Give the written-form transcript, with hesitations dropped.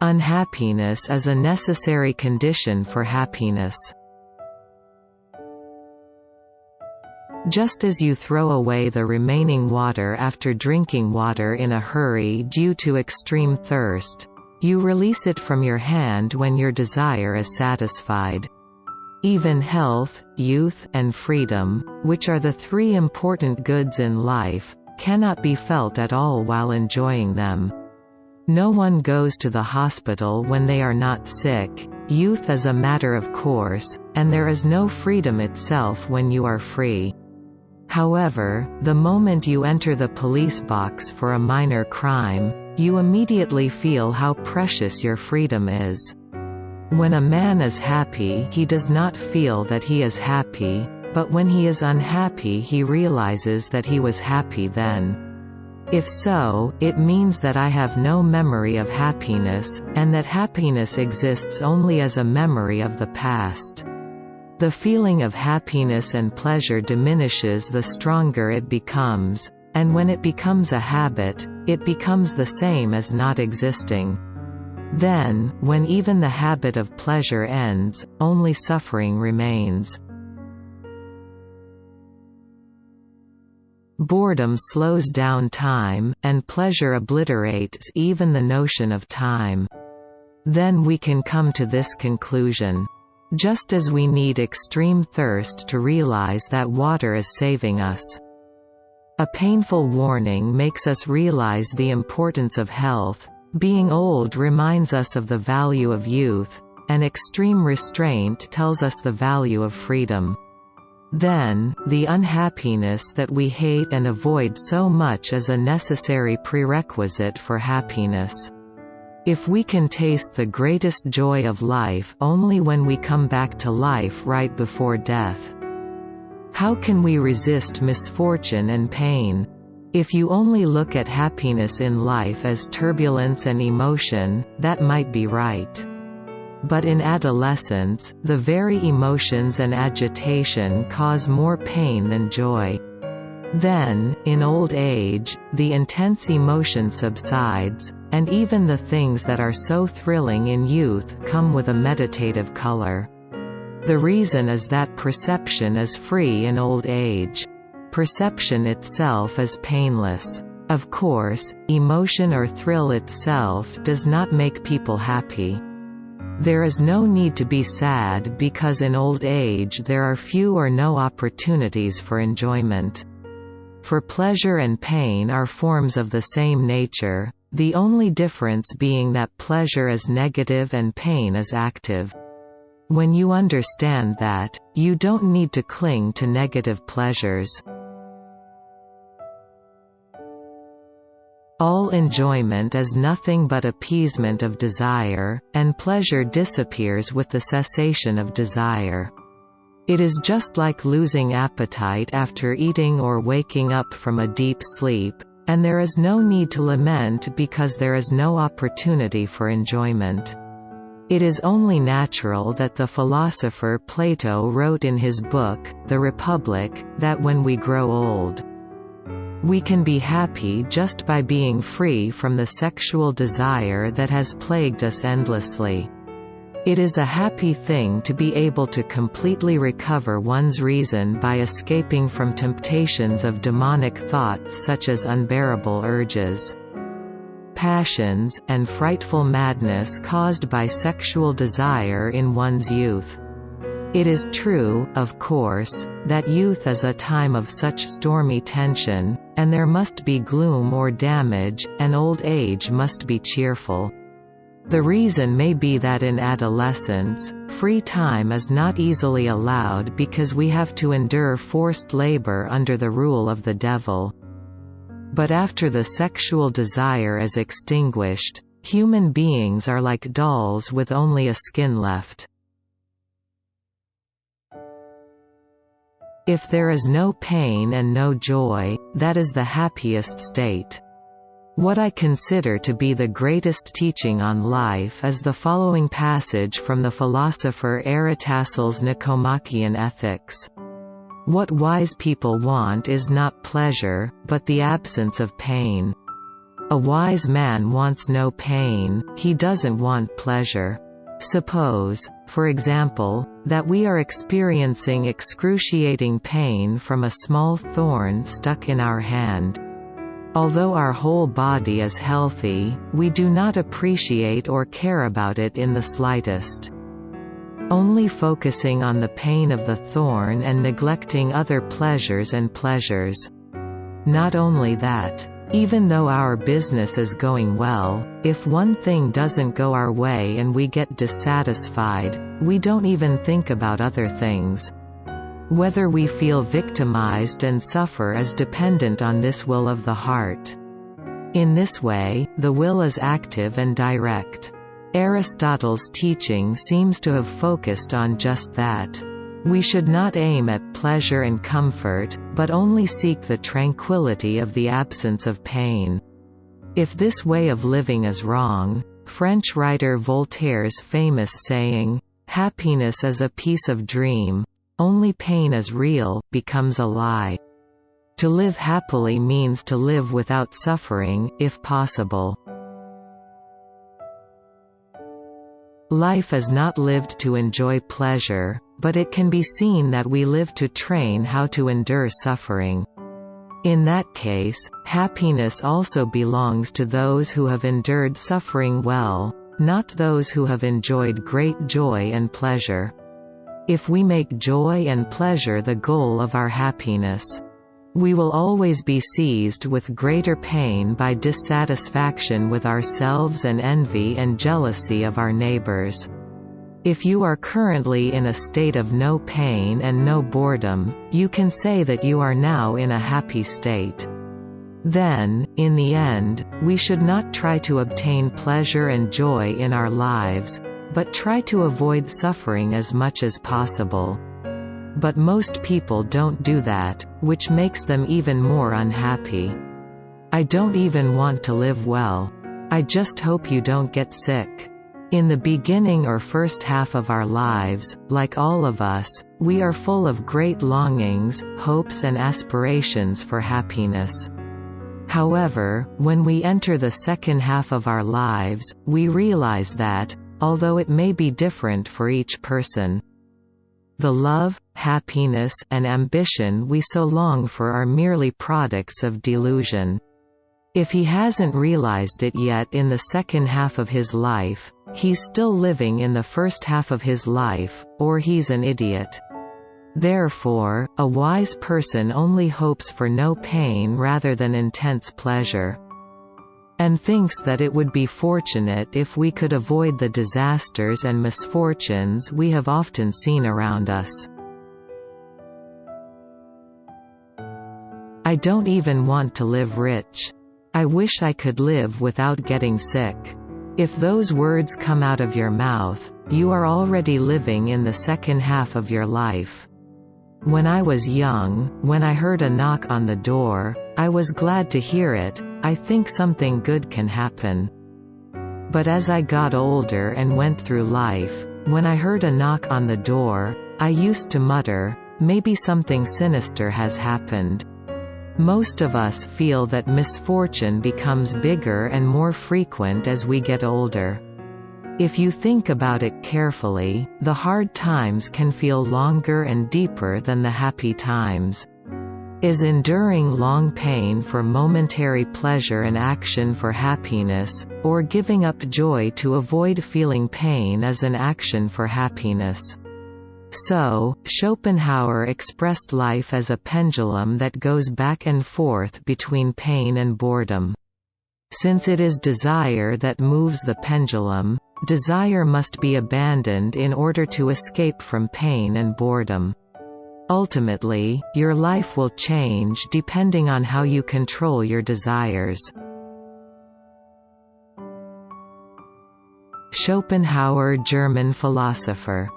Unhappiness is a necessary condition for happiness. Just as you throw away the remaining water after drinking water in a hurry due to extreme thirst, you release it from your hand when your desire is satisfied. Even health, youth, and freedom, which are the three important goods in life, cannot be felt at all while enjoying them. No one goes to the hospital when they are not sick. Youth is a matter of course, and there is no freedom itself when you are free. However, the moment you enter the police box for a minor crime, you immediately feel how precious your freedom is. When a man is happy, he does not feel that he is happy, but when he is unhappy he realizes that he was happy then. If so, it means that I have no memory of happiness, and that happiness exists only as a memory of the past. The feeling of happiness and pleasure diminishes the stronger it becomes, and when it becomes a habit, it becomes the same as not existing. Then, when even the habit of pleasure ends, only suffering remains. Boredom slows down time, and pleasure obliterates even the notion of time. Then we can come to this conclusion. Just as we need extreme thirst to realize that water is saving us. A painful warning makes us realize the importance of health, being old reminds us of the value of youth, and extreme restraint tells us the value of freedom. Then, the unhappiness that we hate and avoid so much is a necessary prerequisite for happiness. If we can taste the greatest joy of life only when we come back to life right before death, how can we resist misfortune and pain? If you only look at happiness in life as turbulence and emotion, that might be right. But in adolescence, the very emotions and agitation cause more pain than joy. Then, in old age, the intense emotion subsides, and even the things that are so thrilling in youth come with a meditative color. The reason is that perception is free in old age. Perception itself is painless. Of course, emotion or thrill itself does not make people happy. There is no need to be sad because in old age there are few or no opportunities for enjoyment. For pleasure and pain are forms of the same nature, the only difference being that pleasure is negative and pain is active. When you understand that, you don't need to cling to negative pleasures. All enjoyment is nothing but appeasement of desire, and pleasure disappears with the cessation of desire. It is just like losing appetite after eating or waking up from a deep sleep, and there is no need to lament because there is no opportunity for enjoyment. It is only natural that the philosopher Plato wrote in his book, The Republic, that when we grow old, we can be happy just by being free from the sexual desire that has plagued us endlessly. It is a happy thing to be able to completely recover one's reason by escaping from temptations of demonic thoughts such as unbearable urges, passions, and frightful madness caused by sexual desire in one's youth. It is true, of course, that youth is a time of such stormy tension, and there must be gloom or damage, and old age must be cheerful. The reason may be that in adolescence, free time is not easily allowed because we have to endure forced labor under the rule of the devil. But after the sexual desire is extinguished, human beings are like dolls with only a skin left. If there is no pain and no joy, that is the happiest state. What I consider to be the greatest teaching on life is the following passage from the philosopher Aristotle's Nicomachean Ethics. What wise people want is not pleasure, but the absence of pain. A wise man wants no pain, he doesn't want pleasure. Suppose, for example, that we are experiencing excruciating pain from a small thorn stuck in our hand. Although our whole body is healthy, we do not appreciate or care about it in the slightest. Only focusing on the pain of the thorn and neglecting other pleasures and pleasures. Not only that, even though our business is going well, if one thing doesn't go our way and we get dissatisfied, we don't even think about other things. Whether we feel victimized and suffer is dependent on this will of the heart. In this way, the will is active and direct. Aristotle's teaching seems to have focused on just that. We should not aim at pleasure and comfort, but only seek the tranquility of the absence of pain. If this way of living is wrong, French writer Voltaire's famous saying, "Happiness is a piece of dream, only pain is real," becomes a lie. To live happily means to live without suffering, if possible. Life is not lived to enjoy pleasure, but it can be seen that we live to train how to endure suffering. In that case, happiness also belongs to those who have endured suffering well, not those who have enjoyed great joy and pleasure. If we make joy and pleasure the goal of our happiness, we will always be seized with greater pain by dissatisfaction with ourselves and envy and jealousy of our neighbors. If you are currently in a state of no pain and no boredom, you can say that you are now in a happy state. Then, in the end, we should not try to obtain pleasure and joy in our lives, but try to avoid suffering as much as possible. But most people don't do that, which makes them even more unhappy. I don't even want to live well. I just hope you don't get sick. In the beginning or first half of our lives, like all of us, we are full of great longings, hopes and aspirations for happiness. However, when we enter the second half of our lives, we realize that, although it may be different for each person, the love, happiness, and ambition we so long for are merely products of delusion. If he hasn't realized it yet in the second half of his life, he's still living in the first half of his life, or he's an idiot. Therefore, a wise person only hopes for no pain rather than intense pleasure, and thinks that it would be fortunate if we could avoid the disasters and misfortunes we have often seen around us. I don't even want to live rich. I wish I could live without getting sick. If those words come out of your mouth, you are already living in the second half of your life. When I was young, when I heard a knock on the door, I was glad to hear it. I think something good can happen. But as I got older and went through life, when I heard a knock on the door, I used to mutter, maybe something sinister has happened. Most of us feel that misfortune becomes bigger and more frequent as we get older. If you think about it carefully, the hard times can feel longer and deeper than the happy times. Is enduring long pain for momentary pleasure an action for happiness, or giving up joy to avoid feeling pain is an action for happiness? So, Schopenhauer expressed life as a pendulum that goes back and forth between pain and boredom. Since it is desire that moves the pendulum, desire must be abandoned in order to escape from pain and boredom. Ultimately, your life will change depending on how you control your desires. Schopenhauer, German philosopher.